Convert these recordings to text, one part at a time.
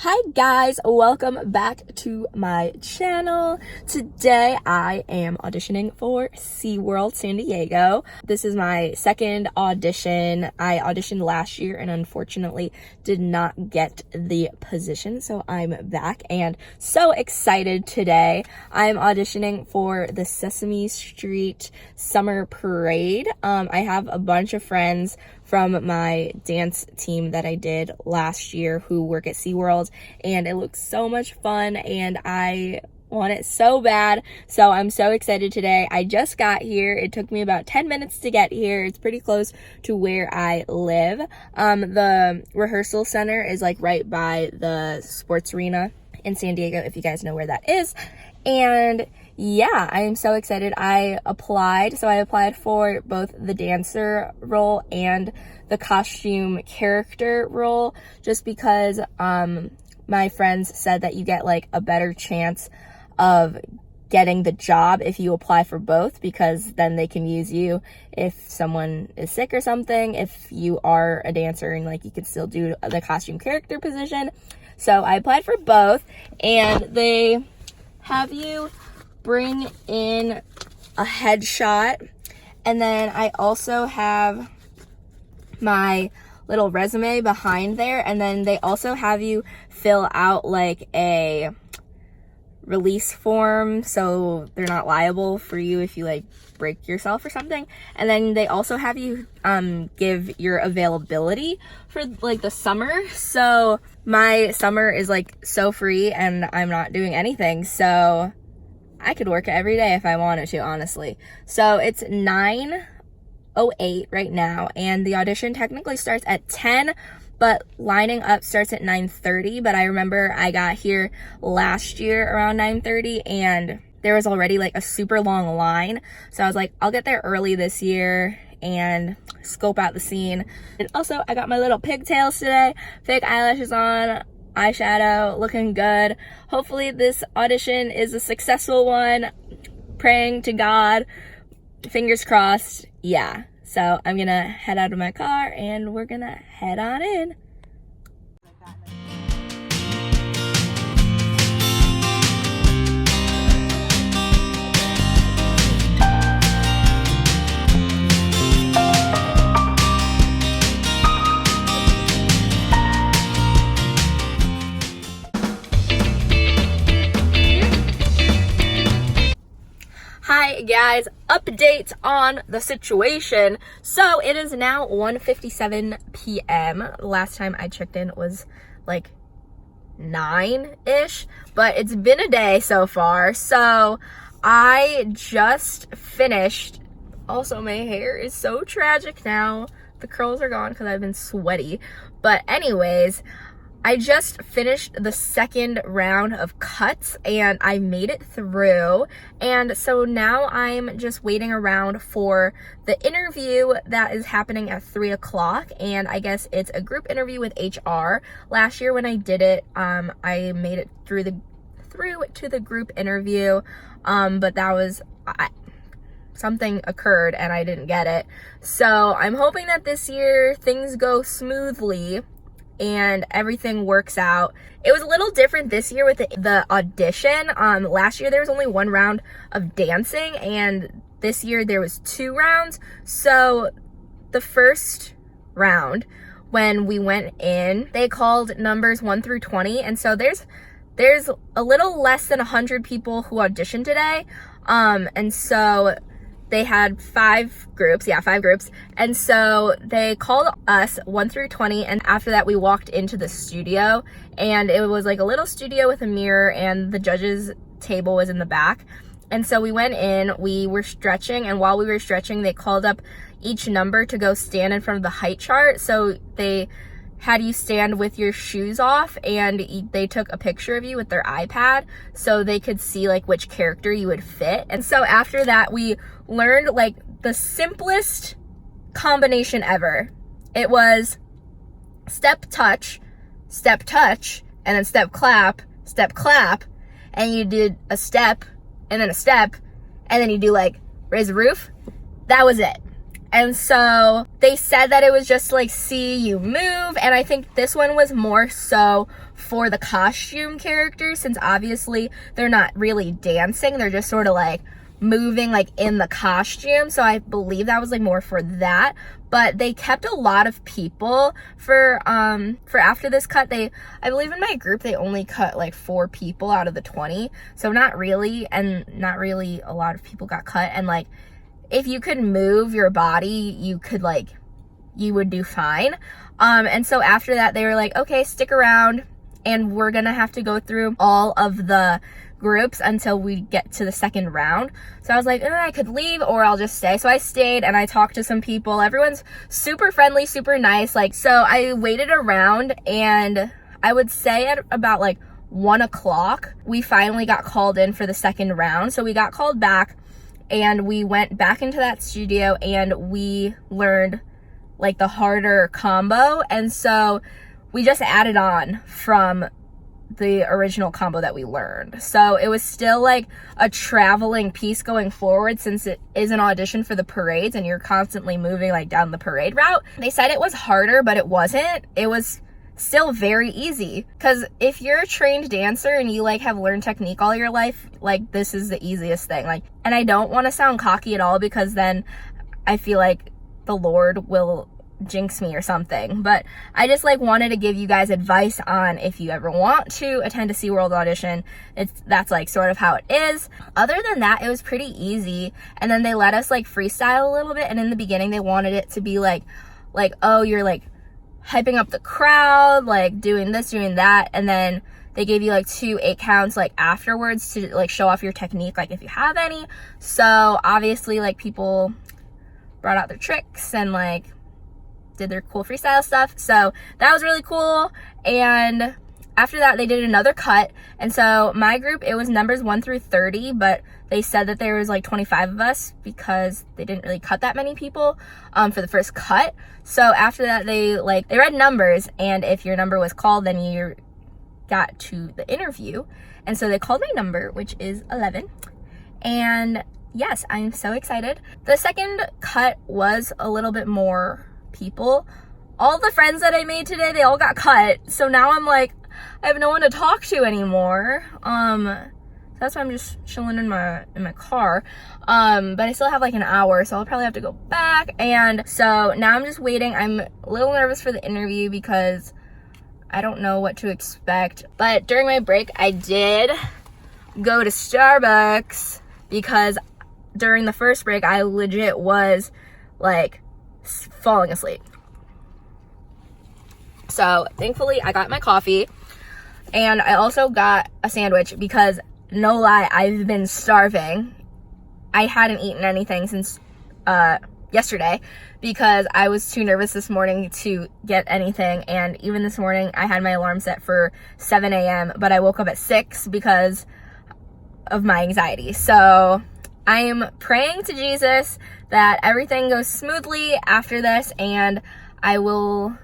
Hi guys, welcome back to my channel. Today I am auditioning for Seaworld San Diego. This is my second audition. I auditioned last year and unfortunately did not get the position, so I'm back and so excited today. I'm auditioning for the Sesame Street Summer Parade. I have a bunch of friends from my dance team that I did last year who work at SeaWorld, and it looks so much fun and I want it so bad. So I'm so excited today. I just got here. It took me about 10 minutes to get here. It's pretty close to where I live. The rehearsal center is like right by the sports arena in San Diego, if you guys know where that is. And yeah, I am so excited. I applied for both the dancer role and the costume character role, just because my friends said that you get like a better chance of getting the job if you apply for both, because then they can use you if someone is sick or something. If you are a dancer and like you can still do the costume character position. So I applied for both, and they have you bring in a headshot, and then I also have my little resume behind there, and then they also have you fill out like a release form so they're not liable for you if you like break yourself or something. And then they also have you give your availability for like the summer. So my summer is like so free and I'm not doing anything, so I could work every day if I wanted to, honestly. So it's 9:08 right now, and the audition technically starts at 10, but lining up starts at 9:30. But I remember I got here last year around 9:30 and there was already like a super long line. So I was like, I'll get there early this year and scope out the scene. And also I got my little pigtails today, fake eyelashes on, eyeshadow, looking good. Hopefully this audition is a successful one. Praying to God, fingers crossed. Yeah, so I'm gonna head out of my car and we're gonna head on in. Hi guys, update on the situation. So it is now 1:57 p.m. Last time I checked in was like 9-ish, but it's been a day so far. So I just finished. Also, my hair is so tragic now. The curls are gone because I've been sweaty. But anyways, I just finished the second round of cuts and I made it through. And so now I'm just waiting around for the interview that is happening at 3 o'clock. And I guess it's a group interview with HR. Last year when I did it, I made it through to the group interview. But that was, something occurred and I didn't get it. So I'm hoping that this year things go smoothly and everything works out. It was a little different this year with the audition. Last year there was only one round of dancing, and this year there was 2 rounds. So the first round, when we went in, they called numbers 1 through 20, and so there's a little less than 100 people who auditioned today. And so they had 5 groups, and so they called us 1 through 20, and after that we walked into the studio, and it was like a little studio with a mirror, and the judges table was in the back. And so we went in, we were stretching, and while we were stretching they called up each number to go stand in front of the height chart. So they had you stand with your shoes off, and they took a picture of you with their iPad so they could see like which character you would fit. And so after that we learned like the simplest combination ever. It was step touch, and then step clap, and you did a step and then a step, and then you do like raise the roof. That was it. And so they said that it was just like see you move, and I think this one was more so for the costume characters, since obviously they're not really dancing, they're just sort of like moving like in the costume. So I believe that was like more for that. But they kept a lot of people for after this cut. I believe in my group they only cut like 4 people out of the 20, so not really a lot of people got cut. And like, if you could move your body, you would do fine. And so after that, they were like, okay, stick around, and we're gonna have to go through all of the groups until we get to the second round. So I was like, I could leave or I'll just stay. So I stayed and I talked to some people. Everyone's super friendly, super nice. Like, so I waited around, and I would say at about like 1 o'clock, we finally got called in for the second round. So we got called back, and we went back into that studio and we learned like the harder combo. And so we just added on from the original combo that we learned. So it was still like a traveling piece going forward, since it is an audition for the parades and you're constantly moving like down the parade route. They said it was harder, but it wasn't. It was still very easy, because if you're a trained dancer and you like have learned technique all your life, like this is the easiest thing. Like, and I don't want to sound cocky at all, because then I feel like the Lord will jinx me or something, but I just like wanted to give you guys advice on if you ever want to attend a SeaWorld audition, that's like sort of how it is. Other than that, it was pretty easy. And then they let us like freestyle a little bit, and in the beginning they wanted it to be like oh, you're like hyping up the crowd, like doing this, doing that, and then they gave you like 2 8 counts like afterwards to like show off your technique, like if you have any. So obviously like people brought out their tricks and like did their cool freestyle stuff, so that was really cool. And after that they did another cut, and so my group, it was numbers 1 through 30, but they said that there was like 25 of us because they didn't really cut that many people for the first cut. So after that they read numbers, and if your number was called, then you got to the interview. And so they called my number, which is 11, and yes, I'm so excited. The second cut was a little bit more people. All the friends that I made today, they all got cut, so now I'm like, I have no one to talk to anymore. That's why I'm just chilling in my car. But I still have like an hour, so I'll probably have to go back. And so now I'm just waiting. I'm a little nervous for the interview because I don't know what to expect. But during my break, I did go to Starbucks, because during the first break, I legit was like falling asleep. So thankfully I got my coffee, and I also got a sandwich because, no lie, I've been starving. I hadn't eaten anything since yesterday because I was too nervous this morning to get anything. And even this morning I had my alarm set for 7 a.m. but I woke up at 6 because of my anxiety. So I'm praying to Jesus that everything goes smoothly after this, and I will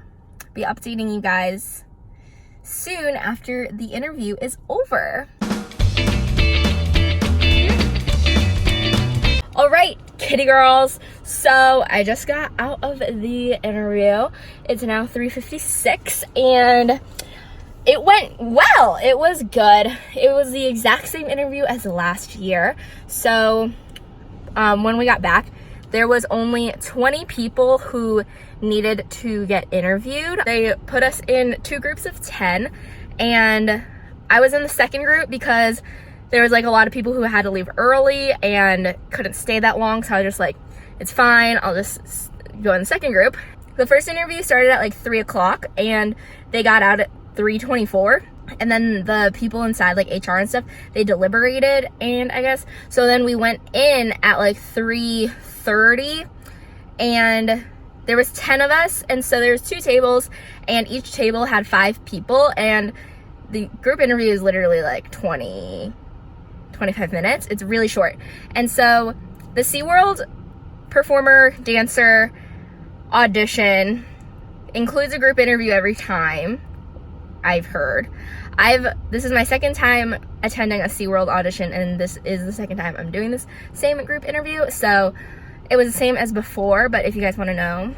be updating you guys soon after the interview is over. All right, kitty girls. So I just got out of the interview. It's now 3:56, and it went well. It was good. It was the exact same interview as last year. So when we got back, there was only 20 people who needed to get interviewed. They put us in 2 groups of 10, and I was in the second group because there was like a lot of people who had to leave early and couldn't stay that long. So I was just like, it's fine, I'll just go in the second group. The first interview started at like 3 o'clock, and they got out at 3:24. And then the people inside, like HR and stuff, they deliberated, and I guess, so then we went in at like 3:30, and there was 10 of us, and so there's 2 tables, and each table had 5 people, and the group interview is literally like 25 minutes. It's really short. And so the SeaWorld performer dancer audition includes a group interview every time, I've heard. This is my second time attending a SeaWorld audition, and this is the second time I'm doing this same group interview. So It was the same as before, but if you guys want to know,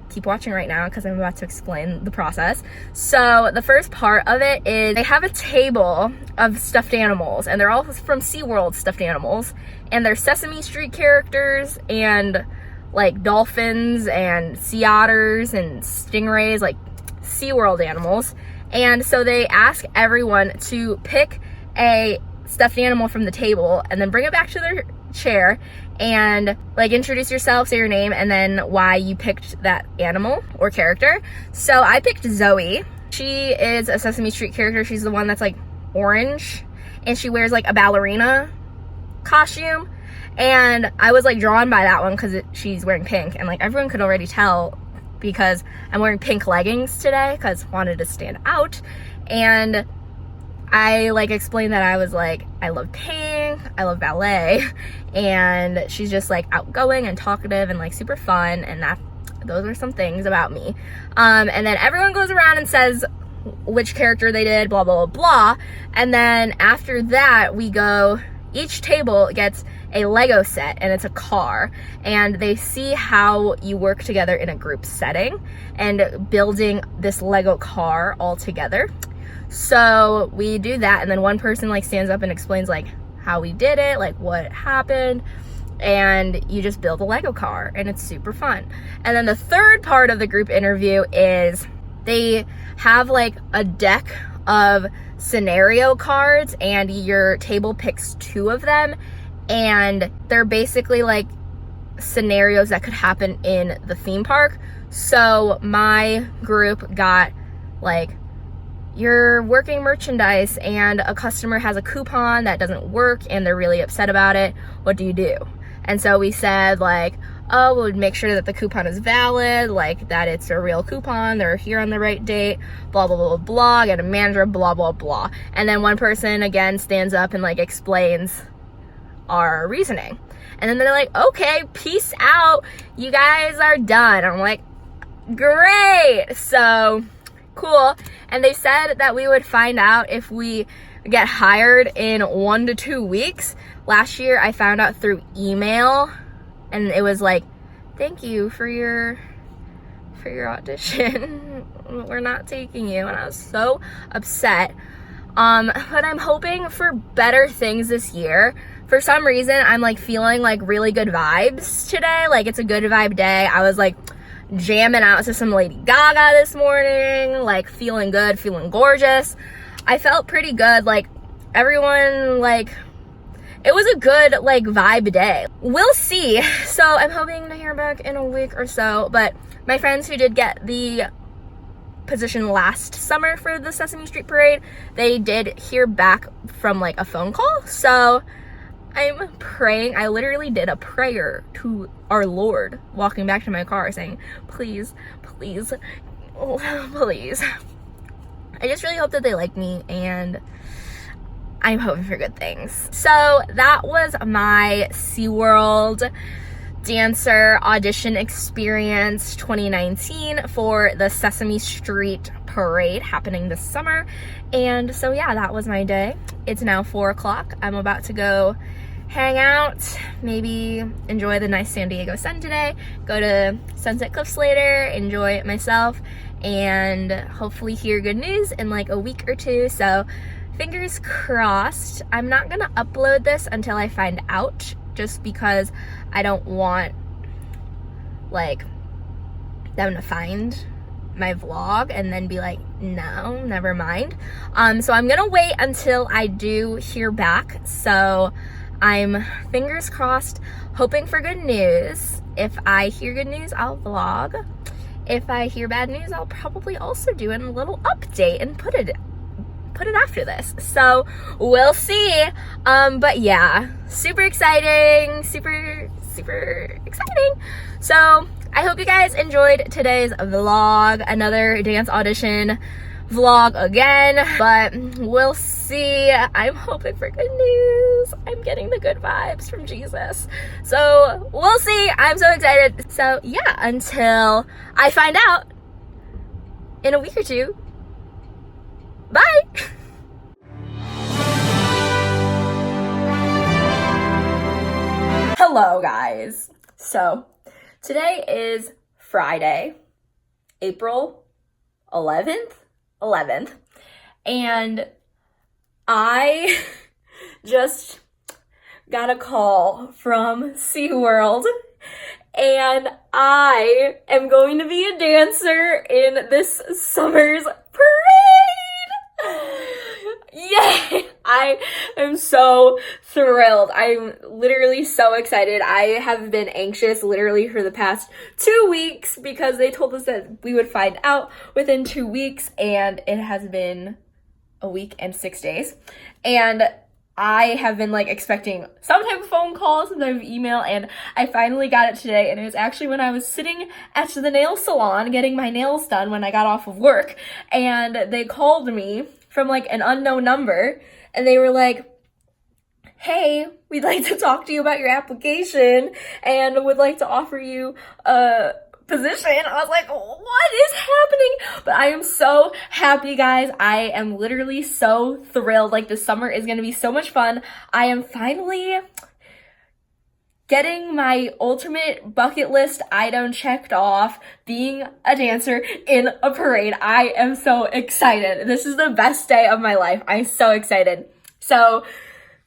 keep watching right now because I'm about to explain the process. So the first part of it is they have a table of stuffed animals, and they're all from Seaworld stuffed animals, and they're Sesame Street characters and like dolphins and sea otters and stingrays, like Seaworld animals. And so they ask everyone to pick a stuffed animal from the table and then bring it back to their chair and like introduce yourself, say your name, and then why you picked that animal or character. So I picked Zoe. She is a Sesame Street character. She's the one that's like orange and she wears like a ballerina costume, and I was like drawn by that one because she's wearing pink, and like everyone could already tell because I'm wearing pink leggings today because I wanted to stand out. And I like explained that I was like, I love pink, I love ballet, and she's just like outgoing and talkative and like super fun, and those are some things about me. And then everyone goes around and says which character they did, blah blah blah, and then after that we go, each table gets a Lego set, and it's a car, and they see how you work together in a group setting and building this Lego car all together. So we do that, and then one person like stands up and explains like how we did it, like what happened, and you just build a Lego car, and it's super fun. And then the third part of the group interview is they have like a deck of scenario cards, and your table picks 2 of them, and they're basically like scenarios that could happen in the theme park. So my group got like, you're working merchandise and a customer has a coupon that doesn't work and they're really upset about it. What do you do? And so we said like, oh, we'll make sure that the coupon is valid, like that it's a real coupon, they're here on the right date, blah, blah, blah, blah, get a manager, blah, blah, blah. And then one person again stands up and like explains our reasoning. And then they're like, okay, peace out. You guys are done. I'm like, great. So cool. And they said that we would find out if we get hired in 1 to 2 weeks. Last year I found out through email, and it was like, thank you for your audition. We're not taking you. And I was so upset. But I'm hoping for better things this year. For some reason, I'm like feeling like really good vibes today. Like it's a good vibe day. I was like jamming out to some Lady Gaga this morning, like feeling good, feeling gorgeous. I felt pretty good. Like everyone, like it was a good like vibe day. We'll see. So I'm hoping to hear back in a week or so. But my friends who did get the position last summer for the Sesame Street Parade, they did hear back from like a phone call. So I'm praying. I literally did a prayer to our Lord walking back to my car saying, please, please, oh, please. I just really hope that they like me, and I'm hoping for good things. So that was my SeaWorld dancer audition experience 2019 for the Sesame Street Parade happening this summer. And so yeah, that was my day. It's now 4 o'clock. I'm about to go hang out, maybe enjoy the nice San Diego sun today, go to Sunset Cliffs later, enjoy myself, and hopefully hear good news in like a week or 2. So fingers crossed. I'm not gonna upload this until I find out, just because I don't want like them to find my vlog and then be like, no, never mind. So I'm gonna wait until I do hear back. So I'm fingers crossed, hoping for good news. If I hear good news, I'll vlog. If I hear bad news, I'll probably also do a little update and put it after this. So we'll see. But yeah, super exciting, super exciting. So I hope you guys enjoyed today's vlog, another dance audition vlog again, but we'll see. I'm hoping for good news. I'm getting the good vibes from Jesus. So we'll see. I'm so excited. So yeah, until I find out in a week or 2, bye. Hello guys. So today is Friday, April 11th, and I just got a call from Seaworld, and I am going to be a dancer in this summer's parade. Yay! I am so thrilled. I'm literally so excited. I have been anxious literally for the past 2 weeks because they told us that we would find out within 2 weeks, and it has been a week and 6 days. And I have been like expecting some type of phone call, some type of email, and I finally got it today. And it was actually when I was sitting at the nail salon getting my nails done when I got off of work, and they called me from like an unknown number, and they were like, hey, we'd like to talk to you about your application and would like to offer you a position. I was like, what is happening? But I am so happy, guys. I am literally so thrilled. Like, this summer is going to be so much fun. I am finally getting my ultimate bucket list item checked off, being a dancer in a parade. I am so excited. This is the best day of my life. I'm so excited. So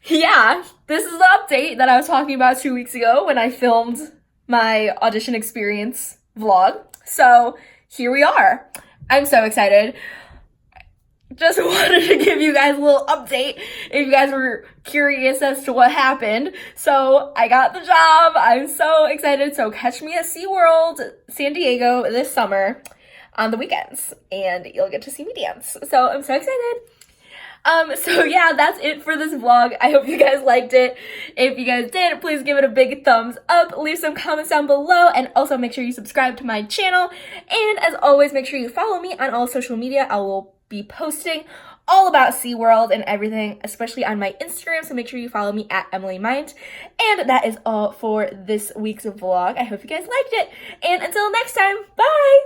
yeah, this is the update that I was talking about 2 weeks ago when I filmed my audition experience vlog. So here we are. I'm so excited. Just wanted to give you guys a little update if you guys were curious as to what happened. So I got the job. I'm so excited. So catch me at SeaWorld San Diego this summer on the weekends, and you'll get to see me dance. So I'm so excited. So yeah, that's it for this vlog. I hope you guys liked it. If you guys did, please give it a big thumbs up, leave some comments down below, and also make sure you subscribe to my channel. And as always, make sure you follow me on all social media. I will be posting all about SeaWorld and everything, especially on my Instagram, so make sure you follow me at Emily Mind. And that is all for this week's vlog. I hope you guys liked it, and until next time, bye!